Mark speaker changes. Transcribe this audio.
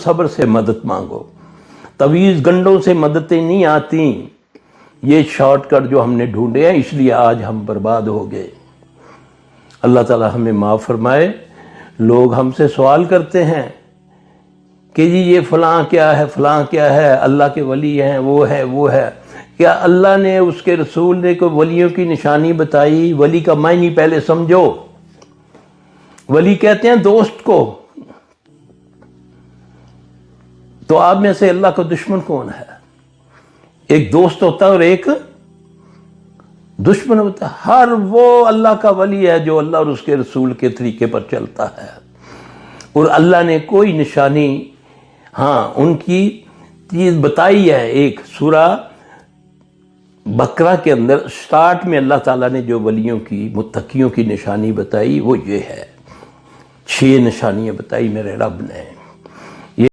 Speaker 1: صبر سے مدد مانگو، طویل گنڈوں سے مددیں نہیں آتی، یہ شارٹ کٹ جو ہم نے ڈھونڈے ہیں اس لیے آج ہم برباد ہو گئے۔ اللہ تعالی ہمیں معاف فرمائے۔ لوگ ہم سے سوال کرتے ہیں کہ جی یہ فلاں کیا ہے، فلاں کیا ہے، اللہ کے ولی ہیں، وہ ہے وہ ہے۔ کیا اللہ نے اس کے رسول نے کوئی ولیوں کی نشانی بتائی؟ ولی کا معنی پہلے سمجھو۔ ولی کہتے ہیں دوست کو، تو آپ میں سے اللہ کا دشمن کون ہے؟ ایک دوست ہوتا ہے اور ایک دشمن ہوتا ہے۔ ہر وہ اللہ کا ولی ہے جو اللہ اور اس کے رسول کے طریقے پر چلتا ہے، اور اللہ نے کوئی نشانی ان کی چیز بتائی ہے۔ ایک سورہ بقرہ کے اندر سٹارٹ میں اللہ تعالیٰ نے جو ولیوں کی متقیوں کی نشانی بتائی وہ یہ ہے، 6 نشانیاں بتائی میرے رب نے۔